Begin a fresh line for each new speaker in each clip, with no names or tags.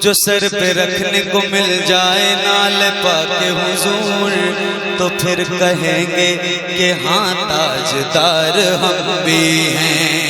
جو سر پہ رکھنے کو مل جائے نال پاک حضور تو پھر کہیں گے کہ ہاں تاجدار ہم بھی ہیں۔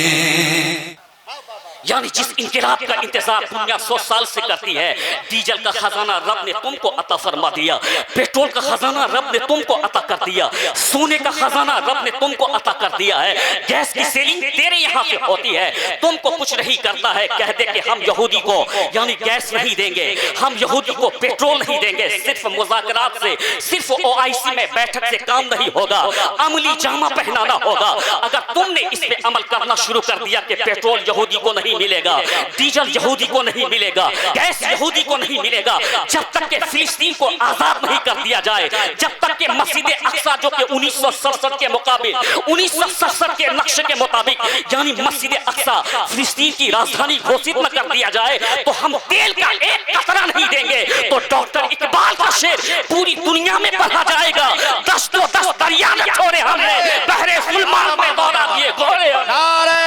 یعنی جس انقلاب کا انتظار دنیا 100 سال سے کرتی ہے، ڈیزل کا خزانہ رب نے تم کو عطا فرما دیا، پیٹرول کا خزانہ رب نے تم کو عطا کر دیا، سونے کا خزانہ رب نے تم کو عطا کر دیا ہے، گیس کی سیلنگ تیرے یہاں پہ ہوتی ہے، تم کو کچھ نہیں کرتا ہے، کہہ دے کہ ہم یہودی کو یعنی گیس نہیں دیں گے، ہم یہودی کو پیٹرول نہیں دیں گے، صرف مذاکرات سے، صرف OIC میں بیٹھک سے کام نہیں ہوگا، عملی جامہ پہنانا ہوگا۔ اگر تم نے اس پہ عمل کرنا شروع کر دیا کہ پیٹرول یہودی کو نہیں ملے گا، ڈیزل یہودی کو نہیں ملے گا، گیس یہودی کو نہیں ملے گا، جب تک کہ فلسطین کو آزاد نہیں کر دیا جائے، جب تک کہ مسجد اقصی جو کہ 1967 کے مقابل 1967 کے نقشے کے مطابق یعنی مسجد اقصی فلسطین کی راجدھانی گھوشت نہ کر دیا جائے تو ہم تیل کا ایک قطرہ نہیں دیں گے۔ تو ڈاکٹر اقبال کا شعر پوری دنیا میں پڑھا جائے گا، 10 تو 10 دریا نہ چھوڑے ہم نے، بحر سلمان میں دوڑا دیے گھوڑے۔
نعرہ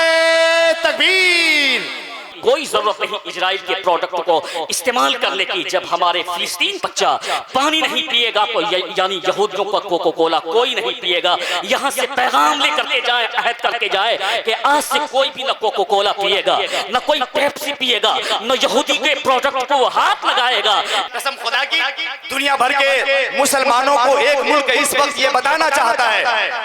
تکبیر!
کوئی ضرورت نہیں اسرائیل کے پروڈکٹ کو استعمال کرنے کی، جب ہمارے فلسطین بچہ پانی نہیں پیے گا تو یعنی یہودیوں کا کوکو کولا کوئی نہیں پیے گا۔ یہاں سے پیغام لے کر کے جائے، عہد کر کے جائے کہ آج سے کوئی بھی نہ کوکو کولا پیے گا، نہ کوئی پیپسی پیے گا، نہ یہودی کے پروڈکٹ کو ہاتھ لگائے گا۔
قسم خدا کی دنیا بھر کے مسلمانوں کو ایک ملک اس وقت یہ بتانا چاہتا ہے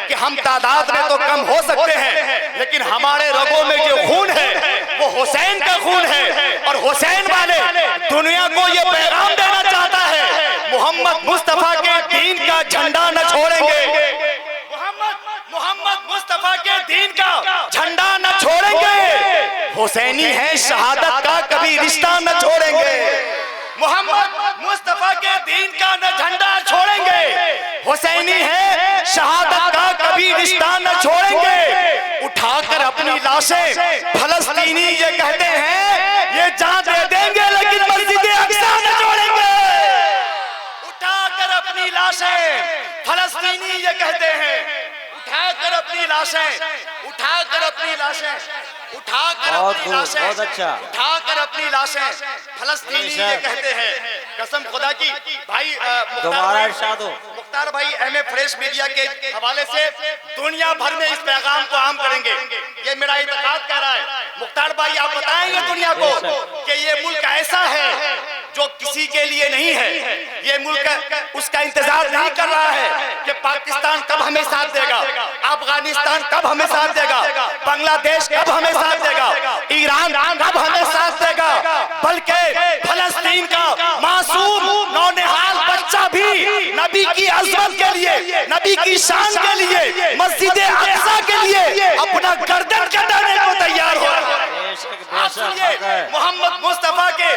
کہ ہم تعداد میں تو کم ہو سکتے ہیں لیکن ہمارے رگوں میں جو خون ہے وہ حسین کا خون ہے، اور حسین والے دنیا کو یہ پیغام دینا چاہتا ہے محمد مصطفیٰ کے دین کا جھنڈا نہ چھوڑیں گے، محمد مصطفیٰ کے دین کا جھنڈا نہ چھوڑیں گے، حسینی ہے شہادت کا کبھی رشتہ نہ چھوڑیں گے، محمد مصطفیٰ کے دین کا نہ جھنڈا چھوڑیں گے، حسینی ہے شہادت کا کبھی رشتہ نہ چھوڑیں گے۔ اٹھا کر اپنی لاشیں فلسطینی یہ کہتے ہیں یہ جان دے دیں گے لیکن مسجد اقصی نہ چھوڑیں گے۔ اٹھا کر اپنی لاشیں فلسطینی یہ کہتے ہیں، اٹھا کر اپنی لاشیں، اٹھا کر اپنی لاشیں، اٹھا کر اپنی لاشیں، اٹھا کر اپنی لاشیں فلسطینی یہ کہتے ہیں۔ قسم خدا کی بھائی مختار بھائی ایم اے فریش میڈیا کے حوالے سے دنیا بھر میں اس پیغام کو عام کریں گے، یہ میرا اعتقاد کہہ رہا ہے۔ مختار بھائی آپ بتائیں گے دنیا کو کہ یہ ملک ایسا ہے جو کسی کے لیے نہیں ہے، یہ ملک اس کا انتظار نہیں کر رہا ہے کہ پاکستان کب ہمیں ساتھ دے گا، افغانستان کب ہمیں ساتھ دے گا، بنگلہ دیش کب ہمیں ساتھ دے گا، ایران کب ہمیں ساتھ دے گا، بلکہ فلسطین کا معصوم نونہال بچہ بھی نبی کی عظمت کے لیے، نبی کی شان کے لیے، مسجد اقصی کے لیے اپنا گردن کٹانے کو تیار ہو رہا ہے۔ محمد مصطفیٰ کے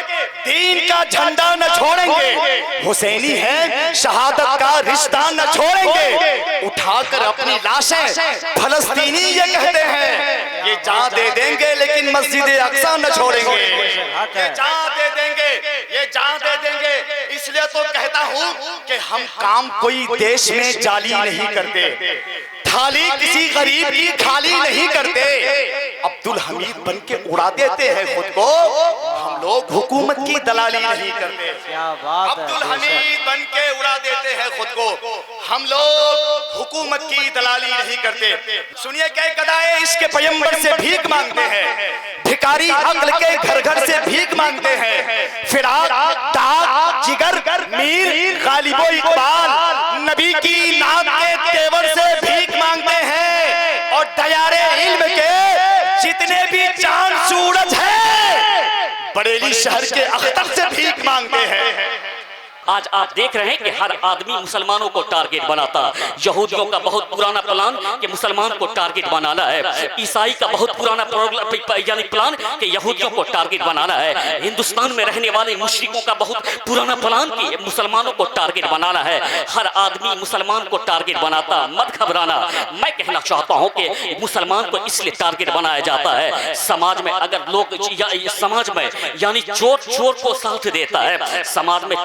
دین کا جھنڈا نہ چھوڑیں گے، حسینی ہے شہادت کا رشتہ نہ چھوڑیں گے، اٹھا کر اپنی لاشیں فلسطینی یہ کہتے ہیں یہ جان دے دیں گے لیکن مسجد اقصی نہ چھوڑیں گے، یہ جان دے دیں گے، یہ جان دے دیں گے۔ اس لیے تو کہتا ہوں کہ ہم کام کوئی دیش میں جعلی نہیں کرتے، تھالی کسی غریب کی خالی نہیں کرتے، عبدالحمید بن کے اڑا دیتے ہیں خود کو، ہم لوگ حکومت کی دلالی نہیں کرتے، عبدالحمید بن کے اڑا دیتے ہیں خود کو، ہم لوگ حکومت کی دلالی نہیں کرتے۔ سنیے کہ گدائے عشق کے پیمبر سے بھیک مانگتے ہیں، بھکاری عقل کے گھر گھر سے بھیک مانگتے ہیں، فراق داغ جگر میر غالب و اقبال نبی کی نام کے تیور سے بھیک مانگتے ہیں، اور دیارے علم کے جتنے بھی چاند سورج ہیں بریلی شہر کے اختر سے بھیک مانگتے ہیں۔
آج آپ دیکھ رہے ہیں کہ ہر آدمی مسلمانوں کو ٹارگٹ بناتا، یہودیوں کا بہت پرانا پلان کہ مسلمان کو ٹارگٹ بنانا ہے، عیسائی کا بہت پرانا یعنی پلان کہ یہودیوں کو ٹارگٹ بنانا ہے، ہندوستان میں رہنے والے مشرکوں کا بہت پرانا پلان کہ مسلمانوں کو ٹارگٹ بنانا ہے۔ ہر آدمی مسلمان کو ٹارگٹ بناتا، مت گھبرانا۔ میں کہنا چاہتا ہوں کہ مسلمان کو اس لیے ٹارگٹ بنایا جاتا ہے، سماج میں اگر لوگ سماج میں یعنی چور کو ساتھ دیتا ہے، سماج میں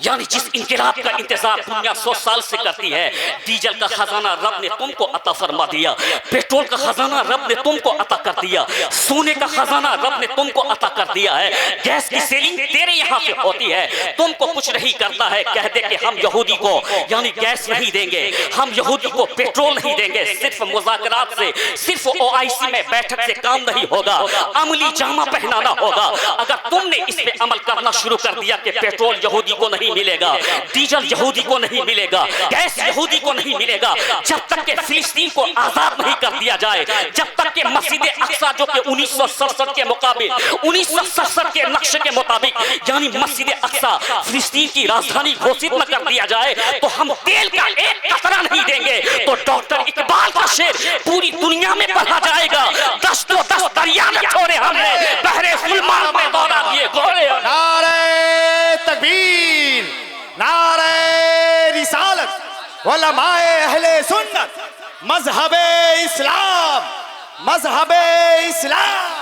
یعنی جس انقلاب کا انتظار دنیا 100 سال سے کرتی ہے، ڈیزل کا خزانہ رب نے تم کو عطا فرما دیا، پیٹرول کا خزانہ رب نے تم کو عطا کر دیا، سونے کا خزانہ رب نے تم کو عطا کر دیا ہے، گیس کی سیلنگ تیرے یہاں پہ ہوتی ہے، تم کو کچھ نہیں کرتا ہے، کہہ دے کہ ہم یہودی کو یعنی گیس نہیں دیں گے، ہم یہودی کو پیٹرول نہیں دیں گے، صرف مذاکرات سے، صرف OIC میں بیٹھک سے کام نہیں ہوگا، عملی جامہ پہنانا ہوگا۔ اگر تم نے اس پہ عمل کرنا شروع کر دیا کہ پیٹرول یہودی کو نہیں ملے گا، ڈیزل یہودی کو نہیں ملے گا، گیس یہودی کو نہیں ملے گا، جب تک کہ فلسطین کو آزاد نہیں کر دیا جائے، جب تک کہ مسجد اقصی جو کہ 1967 کے مقابل 1967 کے نقشے کے مطابق یعنی مسجد اقصی فلسطین کی راجدھانی گھوشت نہ کر دیا جائے تو ہم تیل کا ایک قطرہ نہیں دیں گے۔ تو ڈاکٹر اقبال کا شعر پوری دنیا میں پڑھا جائے گا، دست و دست دریا میں چھوڑے ہم نے، بحر ظلمات میں دوڑا دیے گھوڑے۔
نعرہ تکبیر، نعرہ رسالت، علماء اہل سنت، مذہب اسلام، مذہب اسلام۔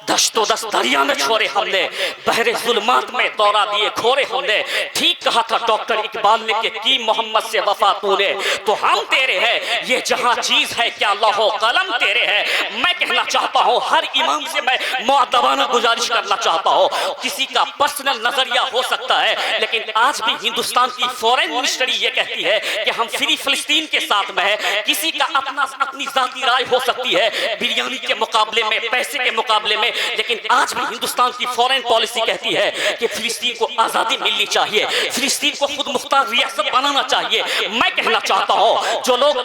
دست و دست دریا میں چھوڑے ہم نے، بحر ظلمات میں دوڑا دیے کھوڑے ہم نے۔ ٹھیک کہا تھا ڈاکٹر اقبال نے کہ کی محمد سے وفا تو نے، تو ہم تیرے ہیں، یہ جہاں چیز ہے کیا لوح و قلم تیرے ہے۔ میں کہنا چاہتا ہوں، ہر امام سے میں مؤدبانہ گزارش کرنا چاہتا ہوں، کسی کا پرسنل نظریہ ہو سکتا ہے لیکن آج بھی ہندوستان کی فورن منسٹری یہ کہتی ہے کہ ہم فری فلسطین کے ساتھ میں ہے، کسی کا اپنی ذاتی رائے ہو سکتی ہے بریانی کے مقابلے میں، پیسے کے مقابلے میں، لیکن آج بھی ہندوستان کی فورن پالیسی کہتی ہے کہ فلسطین کو آزادی ملنی چاہیے، فلسطین کو خود مختار ریاست بنانا چاہیے۔ میں کہنا چاہتا ہوں، جو لوگ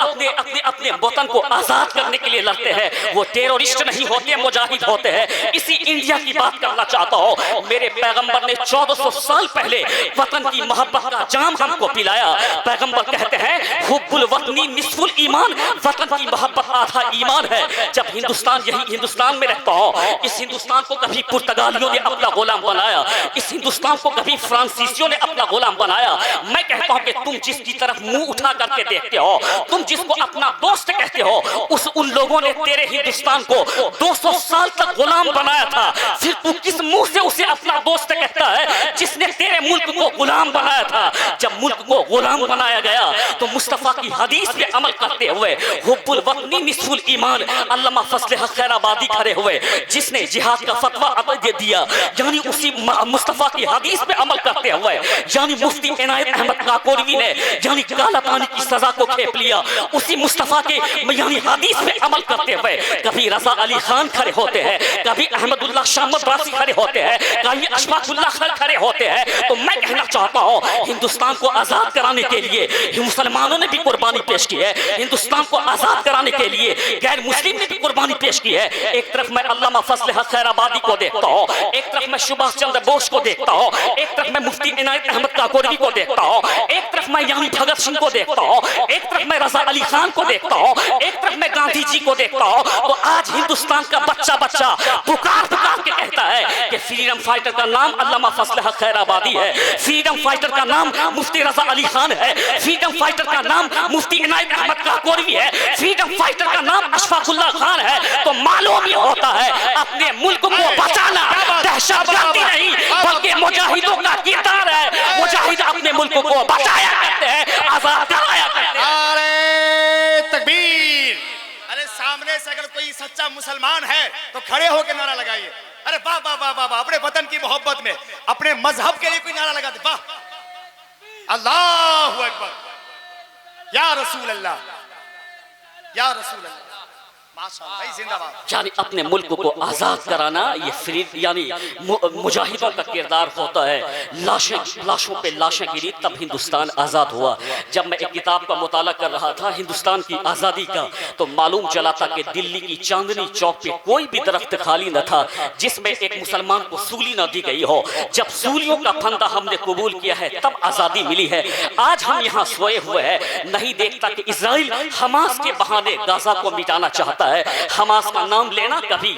اپنے وطن کو آزاد کرنے کے لیے لڑتے ہیں وہ ٹیرورسٹ نہیں ہوتے، مجاہد ہوتے ہیں۔ اسی انڈیا کی بات کرنا چاہتا ہوں، میرے پیغمبر نے 1400 سال پہلے وطن کی محبت کا جام ہم کو پلایا۔ پیغمبر کہتے ہیں حب الوطنی نصف الایمان، وطن کی محبت آدھا ایمان ہے۔ جب ہندوستان میں رہتا ہوں، اس ہندوستان کو کبھی پرتگالیوں نے اپنا غلام بنایا، اس ہندوستان کو کبھی فرانسیسیوں نے اپنا غلام بنایا۔ میں کہتا ہوں کہ تم جس کی طرف منہ اٹھا کر کے دیکھتے ہو، تم جس کو اپنا دوست کہتے ہو، ان لوگوں نے تیرے ہندوستان کو 200 سال تک غلام بنایا تھا۔ پھر تو کس منہ سے اسے اپنا دوست کہتا ہے جس نے تیرے ملک کو غلام بنایا تھا؟ جب ملک کو غلام بنایا گیا تو مصطفیٰ کی حدیث پہ عمل کرتے ہوئے حب الوطنی نصف الایمان، علامہ فضل حق خیر آبادی کھڑے ہوئے جس نے جہاد کا فتویٰ دیا، یعنی اسی مصطفیٰ کی حدیث پہ عمل کرتے ہوئے، یعنی مفتی عنایت احمد کاکوروی نے یعنی کالا پانی کی سزا کو کھیپ لیا، اسی مصطفیٰ کے یعنی حدیث پہ عمل کرتے ہوئے کبھی رضا علی خان کھڑے ہوتے ہیں، کبھی احمد اللہ شاہ مدراسی کھڑے ہوتے ہیں، کبھی اشفاق اللہ خان کھڑے ہوتے ہیں۔ تو میں کہنا چاہتا ہوں، ہندوستان کو آزاد کرانے کے لیے مسلمانوں نے بھی قربانی پیش کی ہے، ہندوستان کو آزاد کرانے کے لیے غیر مسلم نے بھی قربانی پیش کی ہے۔ ایک طرف میں علامہ فضل حق خیر آبادی کو دیکھتا ہوں، ایک طرف میں سبھاش چندر بوس کو دیکھتا ہوں، ایک طرف میں مفتی عنایت احمد کاکوروی کو دیکھتا ہوں، ایک طرف میں یعنی بھگت سنگھ کو دیکھتا ہوں، ایک طرف میں رضا علی خان کو دیکھتا ہوں، ایک طرف میں گاندھی جی کو دیکھتا ہوں۔ تو آج ہندوستان کا بچہ پکار کے کہتا ہے کہ فریڈم فائٹر کا نام علامہ فضل حق خیر آبادی ہے، فریڈم فائٹر کا نام مفتی رضا علی خان ہے، فریڈم فائٹر کا نام مفتی عنایت احمد کاکوروی ہے، فریڈم فائٹر کا نام اشفاق اللہ خان ہے۔ تو معلوم یہ ہوتا ہے اپنے ملک کو بچانا دہشت گردی نہیں بلکہ مجاہدوں کا کردار ہے۔ مجاہد اپنے ملک کو بچایا کرتے ہیں، آزاد کرایا کرتے ہیں۔
نعرہ تکبیر! ارے سامنے سے اگر کوئی سچا مسلمان ہے تو کھڑے ہو کے نعرہ لگائیے۔ ارے واہ واہ واہ واہ! اپنے وطن کی محبت میں اپنے مذہب کے لیے کوئی نعرہ لگا دے، واہ! اللہ اکبر! یا رسول اللہ، یا رسول اللہ!
یعنی اپنے ملک کو آزاد کرانا یہ یعنی مجاہدوں کا کردار ہوتا ہے۔ لاشوں پہ لاشیں گری تب ہندوستان آزاد ہوا۔ جب میں ایک کتاب کا مطالعہ کر رہا تھا ہندوستان کی آزادی کا تو معلوم چلا تھا کہ دلی کی چاندنی چوک پہ کوئی بھی درخت خالی نہ تھا جس میں ایک مسلمان کو سولی نہ دی گئی ہو۔ جب سولیوں کا پھندہ ہم نے قبول کیا ہے تب آزادی ملی ہے۔ آج ہم یہاں سوئے ہوئے ہیں، نہیں دیکھتا کہ اسرائیل حماس کے بہانے غزہ کو مٹانا چاہتا چاہتا ہے حماس کا نام لینا، کبھی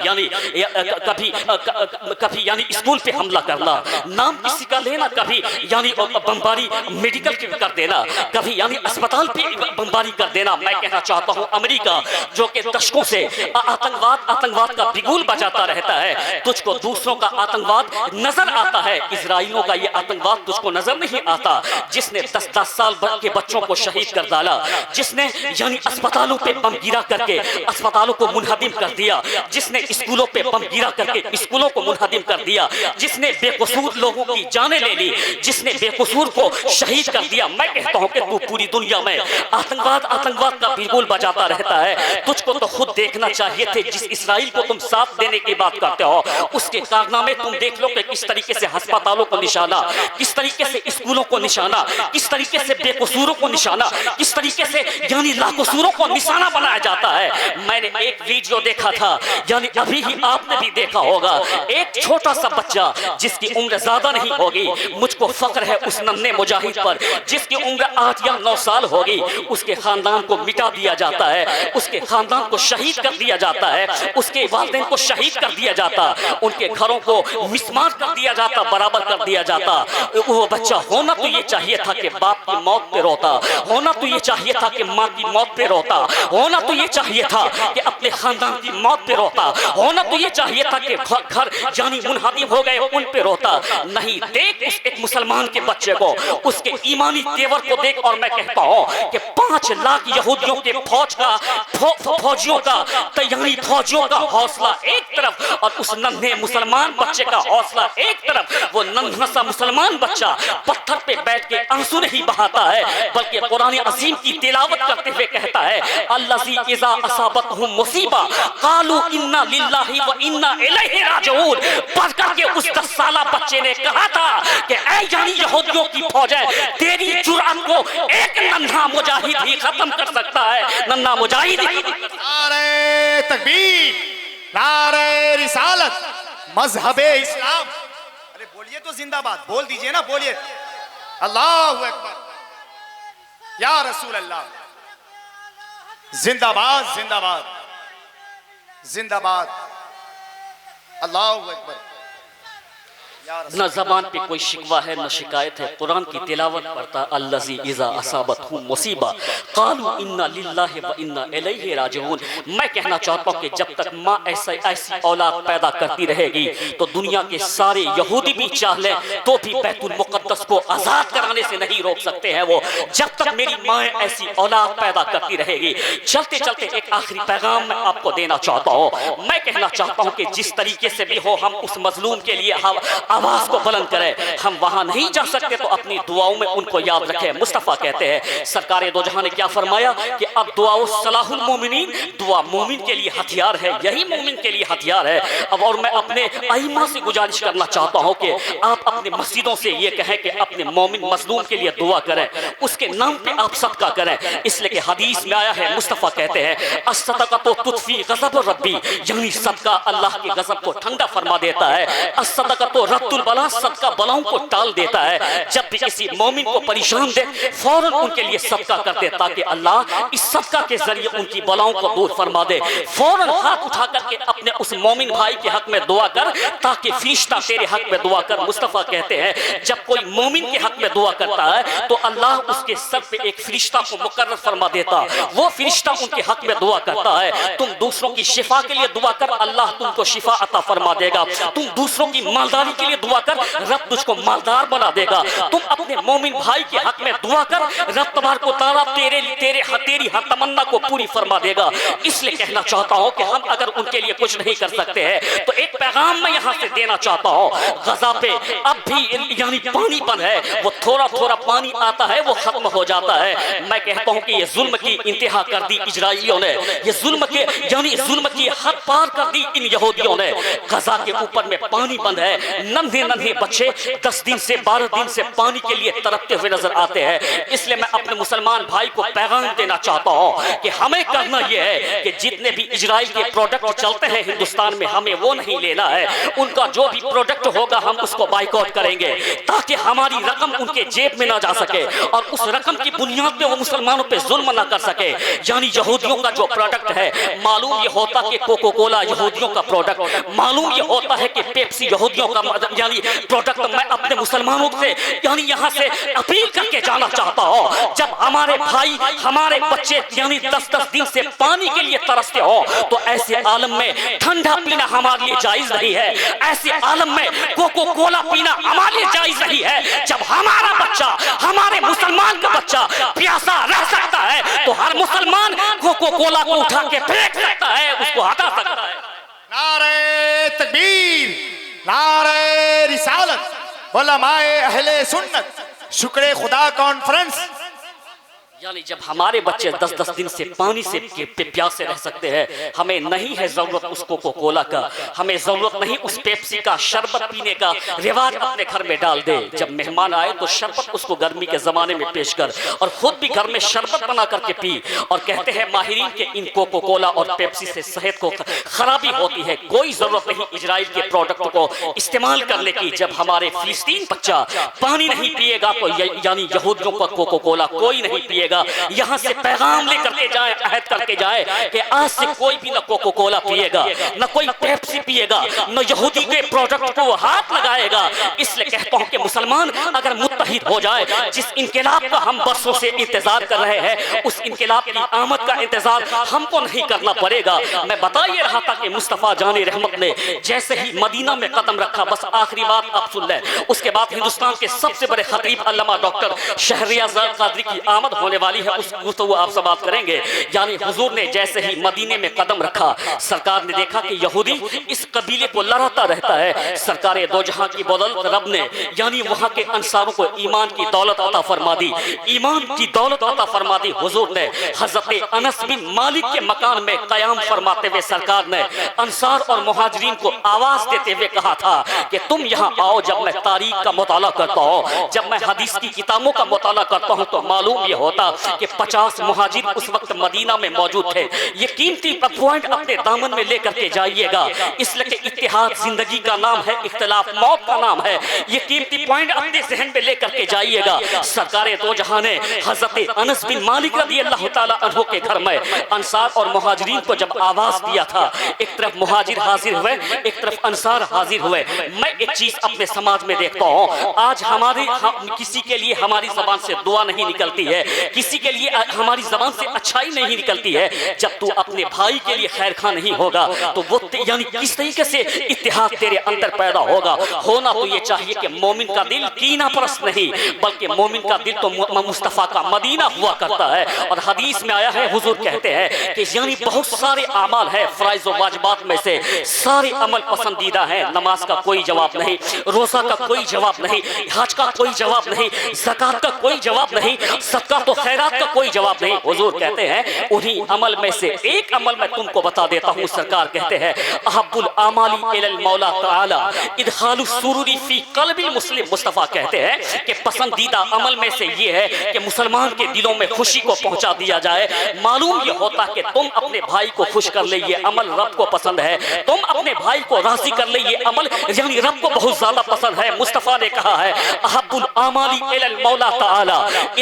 یعنی اسکول پہ حملہ کرنا، نام کسی کا لینا، کبھی یعنی بمباری میڈیکل کی کر دینا، کبھی یعنی اسپتال پہ بمباری کر دینا۔ میں کہنا چاہتا ہوں امریکہ جو کہ دشکوں سے آتنکواد کا بگول بجاتا رہتا ہے، تجھ کو دوسروں کا آتنکواد نظر آتا ہے، اسرائیلیوں کا یہ آتنکواد تجھ کو نظر نہیں آتا، جس نے 10 سال کے بچوں کو شہید کر ڈالا، جس نے یعنی اسپتالوں پہ بم گیرا کر کے اسپتالوں کو منہدم کر دیا، جس نے اسکولوں پہ بم گیرا کر کے اسکولوں کو منہدم کر دیا، جس نے بے قصور لوگوں کی جانیں لے لی، جس نے بے قصور کو شہید کر دیا۔ میں کہتا ہوں کہ تو پوری دنیا میں آتنکواد کا بگول بجاتا رہتا ہے، تجھ کو تو خود دیکھنا چاہیے تھے، جس اسرائیل کو تم ساتھ دینے کی بات کرتے ہو اس کے کارنامے تم دیکھ لو کہ کس طریقے سے ہسپتالوں کو نشانہ، کس طریقے سے اسکولوں کو نشانہ، کس طریقے سے بے قصوروں کو نشانہ، کس طریقے سے یعنی لاقصوروں کو نشانہ بنایا جاتا ہے۔ میں نے ایک ویڈیو دیکھا تھا، یعنی ابھی ہی آپ نے بھی دیکھا ہوگا، ایک چھوٹا سا بچہ جس کی عمر زیادہ نہیں ہوگی، مجھ کو فخر ہے اس ننھے مجاہد پر جس کی عمر 8 یا 9 سال ہوگی، اس کے خاندان کو مٹا دیا جاتا ہے، اس کے خاندان کو شہید کر دیا جاتا ہے، اس کے والدین کو شہید کر دیا جاتا، ان کے گھروں کو مسمار کر دیا جاتا، برابر کر دیا جاتا۔ وہ بچہ ہونا تو یہ چاہیے تھا کہ باپ کی موت پہ روتا، ہونا تو یہ چاہیے تھا کہ ماں کی موت پہ روتا، ہونا تو یہ چاہیے تھا کہ اپنے خاندان کی موت پہ روتا، ہونا تو یہ چاہیے تھا کہ گھر یعنی منہدم ہو گئے ان پہ روتا۔ نہیں، دیکھ اس ایک مسلمان کے بچے کو، اس کے ایمانی تیور کو دیکھ، اور میں کہتا ہوں کہ 5 لاکھ یہودیوں کے فوجیوں کا حوصلہ ایک طرف اور اس ننھے مسلمان بچے کا حوصلہ ایک طرف۔ وہ ننھا سا مسلمان بچہ پتھر پہ بیٹھ کے آنسو نہیں بہاتا ہے، بلکہ قرآن عظیم کی تلاوت کرتے ہوئے کہتا ہے الذی اذا اصابتہم مصیبہ قالوا انا للہ و انا الیہ راجعون۔ پڑھ کر کے اس 10 سالہ بچے نے کہا تھا کہ اے یعنی یہودیوں کی فوج ہے، تیری جرأت کو ایک ننھا مجاہد ہی ختم کر سکتا ہے، ننھا مجاہد ہی۔
نعرہ تکبیر، نعرہ رسالت، مذہب اسلام۔ ارے بولیے تو زندہ باد، بول دیجئے نا، بولیے اللہ اکبر یا رسول اللہ، زندہ باد زندہ باد زندہ باد، اللہ اکبر۔
نہ زبان پہ کوئی شکوہ ہے نہ شکایت ہے، قرآن کی تلاوت پڑھتا الذی اذا اصابتہم مصیبہ قالوا انا للہ و انا الیہ راجعون۔ میں کہنا چاہتا ہوں کہ جب تک ماں ایسی اولاد پیدا کرتی رہے گی تو دنیا کے سارے یہودی بھی چاہ لیں تو بھی بیت المقدس کو آزاد کرانے سے نہیں روک سکتے ہیں وہ، جب تک میری ماں ایسی اولاد پیدا کرتی رہے گی۔ چلتے چلتے ایک آخری پیغام میں آپ کو دینا چاہتا ہوں، میں کہنا چاہتا ہوں کہ جس طریقے سے بھی ہو ہم اس مظلوم کے لیے آواز کو بلند کریں، ہم وہاں نہیں جا سکتے تو اپنی دعاؤں میں ان کو یاد رکھیں۔ مصطفیٰ کہتے ہیں سرکار دو جہاں نے کیا فرمایا کہ اب دعا صلاح المومنین، دعا مومن کے لیے ہتھیار ہے، یہی مومن کے لیے ہتھیار ہے۔ اب اور میں اپنے ائمہ سے گزارش کرنا چاہتا ہوں کہ آپ اپنے مسجدوں سے یہ کہیں کہ اپنے مومن مظلوم کے لیے دعا کریں، اس کے نام پہ آپ صدقہ کریں، اس لیے کہ حدیث میں آیا ہے، مصطفیٰ کہتے ہیں الصدقۃ تطفی غضب ربی، یعنی صدقہ اللہ کے غضب کو ٹھنڈا فرما دیتا ہے، الصدقۃ رد البلا، صدقہ بلاؤں کو ٹال دیتا ہے۔ جب بھی کسی مومن کو پریشان دے فوراً ان کے لیے صدقہ کر دے تاکہ اللہ اس صدقہ کے ذریعے ان کی بلاؤں کو دور فرما دے۔ فوراً ہاتھ اٹھا کر کے اپنے اس مومن بھائی کے حق میں دعا کر تاکہ فرشتہ تیرے حق میں دعا کر۔ مصطفیٰ کہتے ہیں جب کوئی مومن کے حق میں دعا کرتا ہے تو اللہ اس کے سر پہ ایک فرشتہ کو مقرر فرما دیتا، وہ فرشتہ ان کے حق میں دعا کرتا ہے۔ تم دوسروں کی شفا کے لیے دعا کر، اللہ تم کو شفا عطا فرما دے گا۔ تم دوسروں کی مالداری کے لیے دعا کر، رب تجھ کو مالدار بنا دے گا۔ تم اپنے مومن بھائی کے حق میں دعا کر، رب تبارک و تعالیٰ تیری ہر تمنا کو پوری فرما دے گا۔ اس لیے کہنا چاہتا ہوں کہ ہم اگر ان کے لیے کچھ نہیں کر سکتے ہیں تو ایک پیغام میں یہاں سے دینا چاہتا ہوں، غزہ پہ اب بھی یعنی پانی بند ہے، وہ تھوڑا تھوڑا پانی آتا ہے وہ ختم ہو جاتا ہے۔ میں کہتا ہوں کہ یہ ظلم کی انتہا کر دی اسرائیلیوں نے، یہ ظلم کی حد پار کر دی ان یہودیوں نے۔ غزہ کے اوپر میں پانی بند ہے، ننھے بچے 10 دن سے 12 دن سے پانی کے لیے تڑپتے ہوئے نظر آتے ہیں۔ اس لیے میں اپنے مسلمان بھائی کو پیغام دینا چاہتا ہوں کہ ہمیں کرنا یہ ہے کہ جتنے بھی اسرائیل کے پروڈکٹ چلتے ہیں ہندوستان میں ہمیں وہ نہیں لینا ہے، ان کا جو بھی پروڈکٹ ہوگا ہم اس کو بائیکاٹ کریں گے تاکہ ہماری رقم ان کے جیب میں نہ جا سکے اور اس رقم کی بنیاد پہ وہ مسلمانوں پہ ظلم نہ کر سکے. یعنی یہودیوں کا جو پروڈکٹ ہے معلوم یہ ہوتا کہ کوکو کولا یہودیوں کا پروڈکٹ، معلوم یہ ہوتا ہے کہ پیپسی یہودیوں کا یعنی پروڈکٹ. میں اپنے مسلمانوں سے یعنی یہاں سے اپیل کر کے جانا چاہتا ہوں، جب ہمارے بھائی ہمارے بچے یعنی 10-10 دن سے پانی کے لیے ترستے ہو تو ایسے عالم میں ٹھنڈا پینا ہمارے لیے جائز نہیں ہے، ایسے عالم میں کوکو کولا پینا ہمارے لیے جائز نہیں ہے. جب ہمارا بچہ ہمارے مسلمان کا بچہ پیاسا رہ سکتا ہے تو ہر مسلمان کوکو کولا کو اٹھا کے پھینک سکتا ہے، اس کو ہٹا سکتا ہے.
نعرہ تکبیر، نعرہ رسالت، علماء اہل سنت، شکر خدا کانفرنس.
یعنی جب ہمارے بچے 10-10 دن سے پانی سے پیاسے رہ سکتے ہیں، ہمیں نہیں ہے ضرورت اس کوکو کولا کا، ہمیں ضرورت نہیں اس پیپسی کا. شربت پینے کا رواج اپنے گھر میں ڈال دے. جب مہمان آئے تو شربت اس کو گرمی کے زمانے میں پیش کر اور خود بھی گھر میں شربت بنا کر کے پی. اور کہتے ہیں ماہرین کہ ان کوکو کولا اور پیپسی سے صحت کو خرابی ہوتی ہے. کوئی ضرورت نہیں اسرائیل کے پروڈکٹ کو استعمال کرنے کی. جب ہمارے فلسطین بچہ پانی نہیں پیے گا تو یعنی یہودیوں کا کوکو کولا کوئی نہیں پیے گا. یہاں سے پیغام لے کر کے جائے، عہد کر کے جائے کہ آج سے کوئی بھی نہ کوکو کولا پیے گا، نہ کوئی پیپسی پیے گا، نہ یہودی کے پروڈکٹ کو ہاتھ لگائے گا. اس لیے کہتا ہوں کہ مسلمان اگر متحد ہو جائے، جس انقلاب کا ہم برسوں سے انتظار کر رہے ہیں اس انقلاب کی آمد کا انتظار ہم کو نہیں کرنا پڑے گا. میں بتا یہ رہا تھا کہ مصطفیٰ جان رحمت نے جیسے ہی مدینہ میں قدم رکھا، بس آخری بات آپ سن لیں، اس کے بعد ہندوستان کے سب سے بڑے خطیب علامہ ڈاکٹر شہریار قادری کی آمد ہونے والی ہے، اس گفتگو آپ سے بات کریں گے. یعنی حضور نے جیسے ہی مدینے میں قدم رکھا، سرکار نے دیکھا کہ یہودی اس قبیلے کو لڑاتا رہتا ہے. سرکار دو جہاں کی بدولت رب نے یعنی وہاں کے انصاروں کو ایمان کی دولت عطا فرما دی، ایمان کی دولت عطا فرما دی. حضور نے حضرت انس بن مالک کے مکان میں قیام فرماتے ہوئے سرکار نے انصار اور مہاجرین کو آواز دیتے ہوئے کہا تھا کہ تم یہاں آؤ. جب میں تاریخ کا مطالعہ کرتا ہوں، جب میں حدیث کی کتابوں کا مطالعہ کرتا ہوں تو معلوم یہ ہوتا کہ 50 مہاجر اس وقت مدینہ میں موجود تھے. یہ قیمتی پوائنٹ اپنے دامن میں لے کر کے جائیے گا، اس لیے کہ اتحاد زندگی کا نام ہے، اختلاف موت کا نام ہے. یہ قیمتی پوائنٹ اپنے ذہن میں لے کر کے جائیے گا. سرکار دو جہاں نے حضرت انس بن مالک رضی اللہ تعالی عنہ کے گھر میں انصار اور مہاجرین کو جب آواز دیا تھا، ایک طرف مہاجر حاضر ہوئے، ایک طرف انصار حاضر ہوئے. میں ایک چیز اپنے سماج میں دیکھتا ہوں، آج کسی کے لیے ہماری زبان سے دعا نہیں نکلتی ہے، کسی کے لیے ہماری زبان سے اچھائی نہیں نکلتی ہے. جب تو اپنے بھائی کے لیے خیر خواہ نہیں ہوگا تو وہ یعنی کس طریقے سے اتحاد تیرے اندر پیدا ہوگا. ہونا تو یہ چاہیے کہ مومن کا دل کینہ پرست نہیں، بلکہ مومن کا دل تو مصطفیٰ کا مدینہ ہوا کرتا ہے. اور حدیث میں آیا ہے، حضور کہتے ہیں کہ یعنی بہت سارے اعمال ہیں، فرائض و واجبات میں سے سارے عمل پسندیدہ ہیں. نماز کا کوئی جواب نہیں، روزہ کا کوئی جواب نہیں، حج کا کوئی جواب نہیں، زکات کا کوئی جواب نہیں، صدقہ تو خیرات کا کوئی جواب نہیں. حضور کہتے ہیں انہی عمل میں سے ایک عمل میں تم کو بتا دیتا ہوں. سرکار کہتے ہیں احب الاعمال الی المولا تعالی ادخال السرور فی قلب المسلم. مصطفیٰ کہتے ہیں کہ پسندیدہ عمل میں سے یہ ہے کہ مسلمان کے دلوں میں خوشی کو پہنچا دیا جائے. معلوم یہ ہوتا کہ تم اپنے بھائی کو خوش کر لے، یہ عمل رب کو پسند ہے. تم اپنے بھائی کو راضی کر لے، یہ عمل یعنی رب کو بہت زیادہ پسند ہے. مصطفیٰ نے کہا ہے احب الاعمال الی المولا تعالی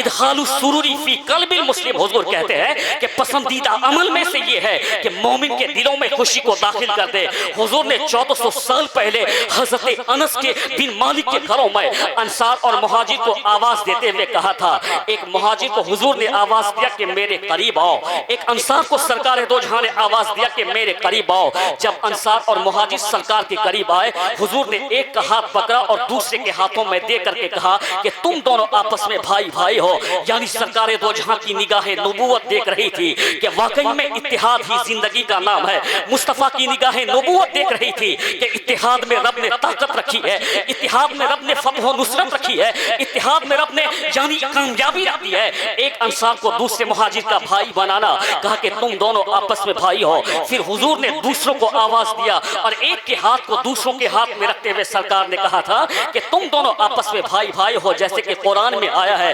ادخال السرور فی قلب المسلم. حضور کہتے ہیں کہ پسندیدہ عمل میں سے یہ ہے کہ مومن کے دلوں میں خوشی کو داخل کر دے. حضور نے 1400 سال پہلے حضرت انس کے بن مالک کے گھروں میں انصار اور مہاجر کو آواز دیتے ہوئے کہا تھا. ایک مہاجر کو حضور نے آواز دیا کہ میرے قریب آؤ، ایک انصار کو سرکار دو جہاں نے آواز دیا کہ میرے قریب آؤ. جب انصار اور مہاجر سرکار کے قریب آئے، حضور نے ایک کا ہاتھ پکڑا اور دوسرے کے ہاتھوں میں دے کر کے کہا کہ تم دونوں آپس میں بھائی بھائی ہو. یعنی سرکار دو جہاں کی نگاہ نبوت دیکھ رہی تھی کہ واقعی میں اتحاد ہی زندگی کا نام ہے. مصطفیٰ کی نگاہ نبوت دیکھ رہی تھی کہ اتحاد میں رب نے طاقت رکھی ہے، اتحاد میں رب نے فتح و نصرت رکھی ہے، اتحاد میں رب نے یعنی کامیابی رکھی ہے. ایک انصار کو دوسرے مہاجر کا بھائی بنانا، کہا کہ تم دونوں آپس میں بھائی ہو. پھر حضور نے دوسروں کو آواز دیا اور ایک کے ہاتھ کو دوسروں کے ہاتھ میں رکھتے ہوئے سرکار نے کہا تھا کہ تم دونوں آپس میں بھائی بھائی ہو. جیسے کہ قرآن میں آیا ہے